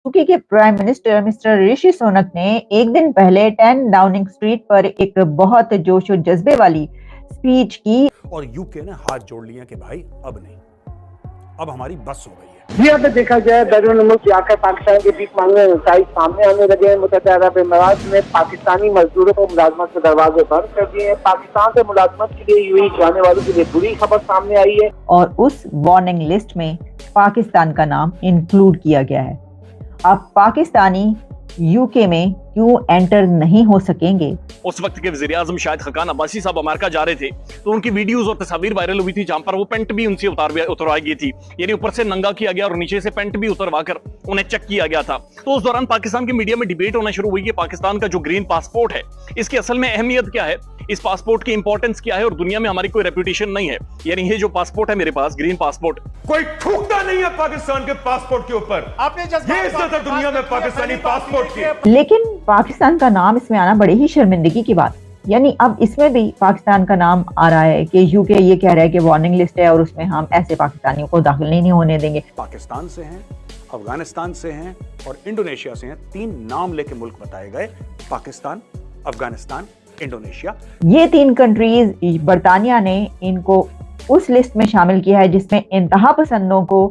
UK के prime minister mister Rishi Sunak ने एक दिन पहले 10 डाउनिंग स्ट्रीट पर एक बहुत जोश और जज्बे वाली स्पीच की और यूके ने हाथ जोड़ लिया कि भाई अब नहीं, अब हमारी बस हो गई है। जी अगर देखा जाए बैरून मुल्क आकर पाकिस्तान के भीख मांगने नताइज सामने आने लगे हैं। मुत्तहिदा अरब अमीरात ने पाकिस्तानी मजदूरों को मुलाजमत के दरवाजे बंद कर दिए हैं। पाकिस्तान से मुलाजमत के लिए यूएई जाने वालों के लिए बुरी खबर सामने आई है और उस वार्निंग लिस्ट में पाकिस्तान का नाम इंक्लूड किया गया है। अब पाकिस्तानी यूके में क्यों एंटर नहीं हो सकेंगे? उस वक्त के वज़ीर-ए-आज़म शाहिद खकान अब्बासी साहब अमेरिका जा रहे थे तो उनकी वीडियोस और तस्वीर वायरल हुई थी, जहां पर वो पेंट भी उनसे उतरवाई गई थी, यानी ऊपर से नंगा किया गया और नीचे से पेंट भी उतरवा कर उन्हें चेक किया गया था। तो उस दौरान पाकिस्तान की मीडिया में डिबेट होना शुरू हुई कि पाकिस्तान का जो ग्रीन पासपोर्ट है, इसकी असल में अहमियत क्या है, इस पासपोर्ट की इंपॉर्टेंस क्या है और दुनिया में हमारी कोई रेपुटेशन नहीं है। यानी ये जो पासपोर्ट है मेरे पास, ग्रीन पासपोर्ट, कोई थूकता नहीं है पाकिस्तान के पासपोर्ट के ऊपर। आपने ये इज्जत है दुनिया में पाकिस्तानी पासपोर्ट की। लेकिन पाकिस्तान का नाम इसमें आना बड़ी ही शर्मिंदगी की बात। यानी अब इसमें भी पाकिस्तान का नाम आ रहा है कि यूके ये कह रहा है कि वार्निंग लिस्ट है और उसमें हम ऐसे पाकिस्तानियों को दाखिल नहीं होने देंगे। पाकिस्तान से हैं, अफगानिस्तान से हैं और इंडोनेशिया से हैं। 3 नाम लेके मुल्क बताए गए, पाकिस्तान, अफगानिस्तान, इंडोनेशिया। ये 3 कंट्रीज बरतानिया ने इनको उस लिस्ट में शामिल किया है जिसमें इंतहा पसंदों को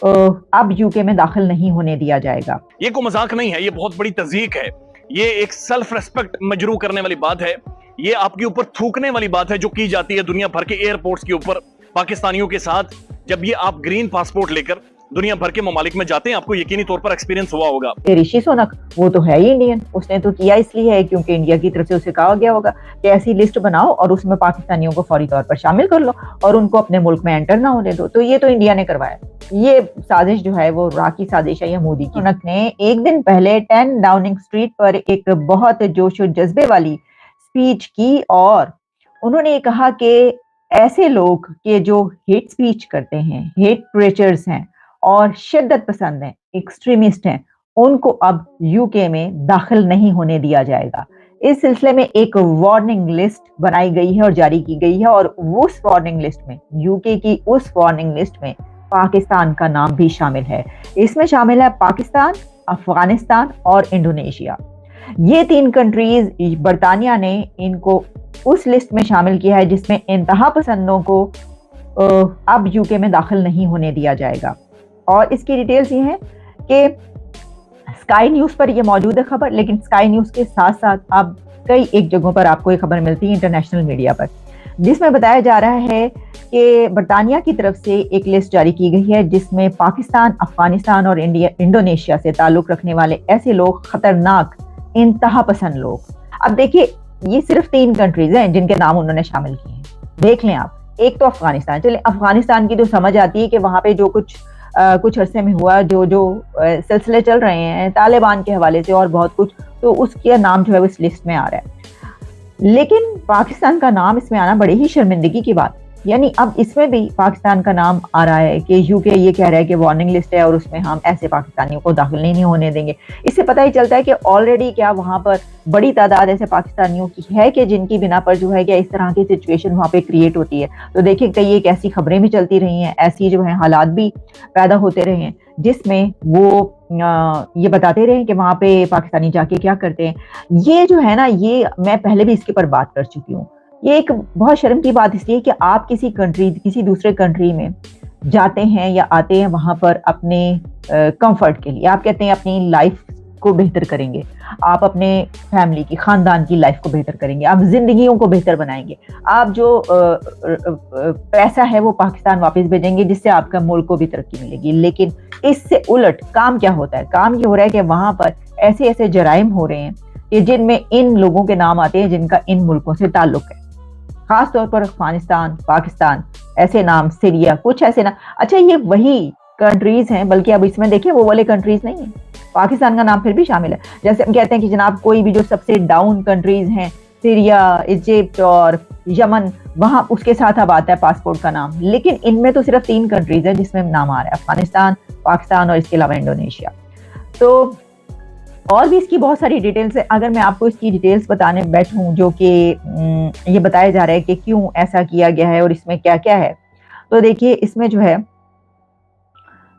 अब यूके में दाखिल नहीं होने दिया जाएगा। ये कोई मजाक नहीं है, ये बहुत बड़ी तज़ीक है, ये एक सेल्फ रेस्पेक्ट मजरू करने वाली बात है, ये आपके ऊपर थूकने वाली बात है जो की जाती है दुनिया भर के एयरपोर्ट्स के ऊपर पाकिस्तानियों के साथ। जब ये आप ग्रीन पासपोर्ट लेकर दुनिया भर के ममालिक में जाते हैं, आपको यकीनी तौर पर एक्सपीरियंस हुआ होगा। ऋषि सुनक वो तो है ही इंडियन, उसने तो किया इसलिए है क्योंकि इंडिया की तरफ से उसे कहा गया होगा कि ऐसी लिस्ट बनाओ और उसमें पाकिस्तानियों को फौरी तौर पर शामिल कर लो और उनको अपने मुल्क में एंटर ना होने दो। तो ये तो इंडिया ने करवाया। ये साजिश जो है वो राकी साजिश है या मोदी की। सुनक ने एक दिन पहले 10 डाउनिंग स्ट्रीट पर एक बहुत जोश और जज्बे वाली स्पीच की और उन्होंने कहा कि ऐसे लोग के जो हेट स्पीच करते हैं, हेट प्रीचर्स हैं और शिद्दत पसंद हैं, एक्सट्रीमिस्ट हैं, उनको अब यूके में दाखिल नहीं होने दिया जाएगा। इस सिलसिले में एक वार्निंग लिस्ट बनाई गई है और जारी की गई है और उस वार्निंग लिस्ट में, यूके की उस वार्निंग लिस्ट में पाकिस्तान का नाम भी शामिल है। इसमें शामिल है पाकिस्तान, अफगानिस्तान और इंडोनेशिया। ये 3 कंट्रीज बरतानिया ने इनको उस लिस्ट में शामिल किया है जिसमें इंतहा पसंदों को अब यूके में दाखिल नहीं होने दिया जाएगा। और इसकी डिटेल्स ये हैं कि स्काई न्यूज़ पर ये मौजूद है खबर, लेकिन स्काई न्यूज़ के साथ साथ अब कई एक जगहों पर आपको ये खबर मिलती है इंटरनेशनल मीडिया पर, जिसमें बताया जा रहा है कि बरतानिया की तरफ से एक लिस्ट जारी की गई है जिसमें पाकिस्तान, अफगानिस्तान और इंडोनेशिया से ताल्लुक रखने वाले ऐसे लोग, खतरनाक इंतहा पसंद लोग। अब देखिए, ये सिर्फ 3 कंट्रीज हैं जिनके नाम उन्होंने शामिल किए हैं। देख लें आप, एक तो अफगानिस्तान, चलिए अफगानिस्तान की तो समझ आती है कि वहां पे जो कुछ अरसे में हुआ, जो सिलसिले चल रहे हैं तालिबान के हवाले से और बहुत कुछ, तो उसका नाम जो है वो इस लिस्ट में आ रहा है। लेकिन पाकिस्तान का नाम इसमें आना बड़ी ही शर्मिंदगी की बात। यानी अब इसमें भी पाकिस्तान का नाम आ रहा है कि यूके ये कह रहा है कि वार्निंग लिस्ट है और उसमें हम ऐसे पाकिस्तानियों को दाखिल नहीं होने देंगे। इससे पता ही चलता है कि ऑलरेडी क्या वहां पर बड़ी तादाद ऐसे पाकिस्तानियों की है कि जिनकी बिना पर जो है क्या इस तरह की सिचुएशन वहां पे क्रिएट होती है। तो देखिए, कई एक ऐसी खबरें भी चलती रही हैं, ऐसी जो है हालात भी पैदा होते रहे हैं जिसमें वो ये बताते रहे कि वहां पे पाकिस्तानी जाके क्या करते हैं। ये जो है ना, ये मैं पहले भी इसके ऊपर बात कर चुकी हूँ। ये एक बहुत शर्म की बात इसलिए कि आप किसी दूसरे कंट्री में जाते हैं या आते हैं वहां पर अपने कंफर्ट के लिए, आप कहते हैं अपनी लाइफ को बेहतर करेंगे, आप अपने फैमिली की, खानदान की लाइफ को बेहतर करेंगे, आप जिंदगियों को बेहतर बनाएंगे, आप जो पैसा है वो पाकिस्तान वापस भेजेंगे जिससे आपका मुल्क को भी तरक्की मिलेगी। लेकिन इससे उलट काम क्या होता है? काम ये हो रहा है कि वहां पर ऐसे ऐसे जराइम हो रहे हैं कि जिनमें इन लोगों के नाम आते हैं जिनका इन मुल्कों से ताल्लुक है, खास तौर पर अफगानिस्तान, पाकिस्तान, ऐसे नाम, सीरिया, कुछ ऐसे ना। अच्छा, ये वही कंट्रीज हैं, बल्कि अब इसमें देखिए वो वाले कंट्रीज नहीं है, पाकिस्तान का नाम फिर भी शामिल है। जैसे हम कहते हैं कि जनाब कोई भी जो सबसे डाउन कंट्रीज हैं, सीरिया, इजिप्ट और यमन, वहां उसके साथ अब आता है पासपोर्ट का नाम। लेकिन इनमें तो सिर्फ 3 कंट्रीज है जिसमें नाम आ रहा है, अफगानिस्तान, पाकिस्तान और इसके अलावा इंडोनेशिया। तो और भी इसकी बहुत सारी डिटेल्स है। अगर मैं आपको इसकी डिटेल्स बताने बैठूं जो कि ये बताया जा रहा है कि क्यों ऐसा किया गया है और इसमें क्या क्या है, तो देखिए इसमें जो है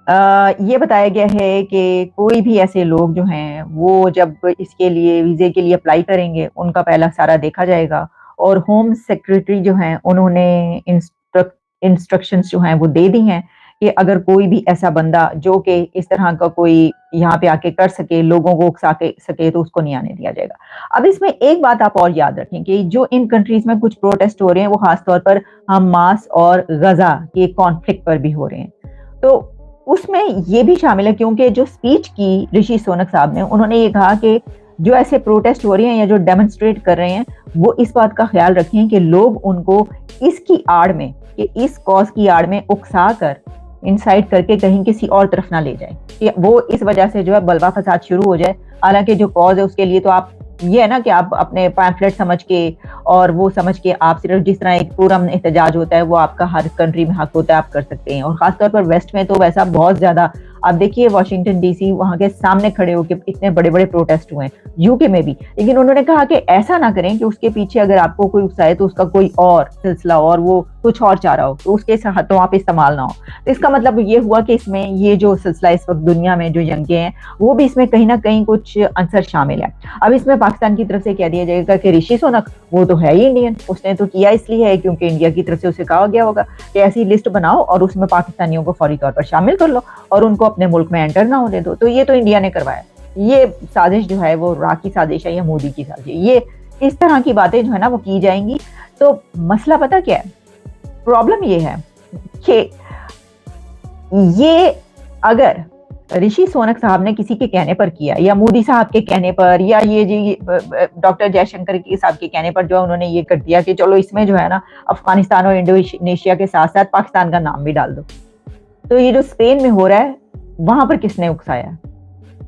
ये बताया गया है कि कोई भी ऐसे लोग जो हैं वो जब इसके लिए वीज़े के लिए अप्लाई करेंगे, उनका पहला सारा देखा जाएगा और होम सेक्रेटरी जो हैं उन्होंने इंस्ट्रक्शंस जो हैं वो दे दी हैं कि अगर कोई भी ऐसा बंदा जो कि इस तरह का कोई यहाँ पे आके कर सके, लोगों को उकसा के सके, तो उसको नहीं आने दिया जाएगा। अब इसमें एक बात आप और याद रखें कि जो इन कंट्रीज़ में कुछ प्रोटेस्ट हो रहे हैं, वो ख़ास तौर पर हमास और गज़ा के कॉन्फ्लिक्ट पर भी हो रहे हैं। तो उसमें ये भी शामिल है क्योंकि जो स्पीच की ऋषि सुनक साहब ने, उन्होंने ये कहा कि जो ऐसे प्रोटेस्ट हो रहे हैं या जो डेमोन्स्ट्रेट कर रहे हैं, वो इस बात का ख्याल रखें कि लोग उनको इसकी आड़ में, कि इस कॉज की आड़ में उकसा कर, इंसाइट करके कहीं किसी और तरफ ना ले जाए कि वो इस वजह से जो है बलवा फसाद शुरू हो जाए। हालांकि जो कॉज है उसके लिए तो आप ये है ना कि आप अपने पैम्फलेट समझ के और वो समझ के आप सिर्फ जिस तरह एक पूरा एहतजाज होता है वो आपका हर कंट्री में हक होता है, आप कर सकते हैं। और खासतौर पर वेस्ट में तो वैसा बहुत ज्यादा, आप देखिए वाशिंगटन डीसी, वहां के सामने खड़े होकर इतने बड़े बड़े प्रोटेस्ट हुए हैं, यूके में भी। लेकिन उन्होंने कहा कि ऐसा ना करें कि उसके पीछे अगर आपको कोई उकसाए तो उसका कोई और सिलसिला और वो कुछ और चाह रहा हो, तो उसके हाथों आप इस्तेमाल ना हो। तो इसका मतलब ये हुआ कि इसमें ये जो सिलसिला इस वक्त दुनिया में जो जंगे हैं, वो भी इसमें कहीं ना कहीं कुछ अंसर शामिल है। अब इसमें पाकिस्तान की तरफ से कह दिया जाएगा कि ऋषि सुनक वो तो है ही इंडियन, उसने तो किया इसलिए है क्योंकि इंडिया की तरफ से उसे कहा गया होगा कि ऐसी लिस्ट बनाओ और उसमें पाकिस्तानियों को फौरी तौर पर शामिल कर लो और उनको अपने मुल्क में एंटर ना होने दो। तो ये तो इंडिया ने करवाया। ये साजिश जो है वो राह की साजिश है या मोदी की साजिश, ये इस तरह की बातें जो है ना वो की जाएंगी। तो मसला पता क्या है, प्रॉब्लम ये है कि ये अगर ऋषि सुनक साहब ने किसी के कहने पर किया या मोदी साहब के कहने पर या ये जी डॉक्टर जयशंकर के साहब के कहने पर जो उन्होंने ये कर दिया कि चलो इसमें जो है ना अफगानिस्तान और इंडोनेशिया के साथ साथ पाकिस्तान का नाम भी डाल दो, तो ये जो स्पेन में हो रहा है वहां पर किसने उकसाया?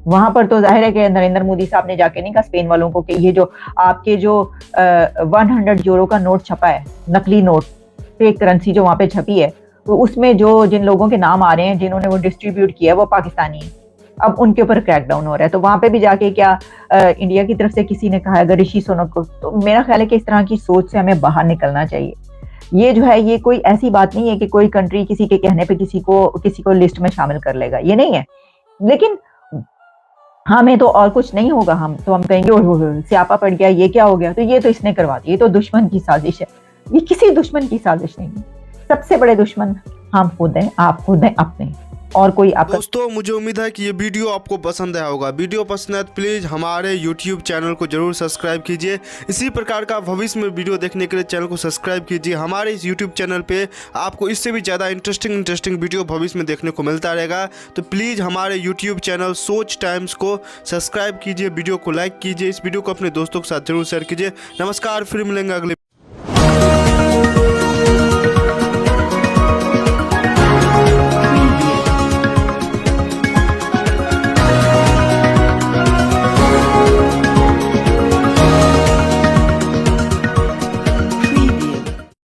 वहां पर तो जाहिर है कि नरेंद्र मोदी साहब ने जाके नहीं कहा स्पेन वालों को कि ये जो आपके जो 100 यूरो का नोट छपा है, नकली नोट, फेक करेंसी जो वहां पे छपी है, तो उसमें जो जिन लोगों के नाम आ रहे हैं, जिन्होंने वो डिस्ट्रीब्यूट किया है, वो पाकिस्तानी है। अब उनके ऊपर क्रैकडाउन हो रहा है। तो वहां पे भी जाके क्या इंडिया की तरफ से किसी ने कहा अगर ऋषि सुनक को, तो मेरा ख्याल है कि इस तरह की सोच से हमें बाहर निकलना चाहिए। ये जो है ये कोई ऐसी बात नहीं है कि कोई कंट्री किसी के कहने पे किसी को लिस्ट में शामिल कर लेगा, ये नहीं है। लेकिन हमें तो और कुछ नहीं होगा, हम कहेंगे ओह स्यापा पड़ गया, ये क्या हो गया, तो ये तो इसने करवा दिया, ये तो दुश्मन की साजिश है। ये किसी दुश्मन की साजिश नहीं है, सबसे बड़े दुश्मन हम खुद हैं, आप खुद हैं अपने, और कोई आपका। दोस्तों मुझे उम्मीद है कि ये वीडियो आपको पसंद आया होगा। वीडियो पसंद है तो प्लीज़ हमारे YouTube चैनल को जरूर सब्सक्राइब कीजिए। इसी प्रकार का भविष्य में वीडियो देखने के लिए चैनल को सब्सक्राइब कीजिए। हमारे इस YouTube चैनल पे आपको इससे भी ज़्यादा इंटरेस्टिंग वीडियो भविष्य में देखने को मिलता रहेगा। तो प्लीज़ हमारे YouTube चैनल सोच टाइम्स को सब्सक्राइब कीजिए, वीडियो को लाइक कीजिए, इस वीडियो को अपने दोस्तों के साथ जरूर शेयर कीजिए। नमस्कार, फिर मिलेंगे अगले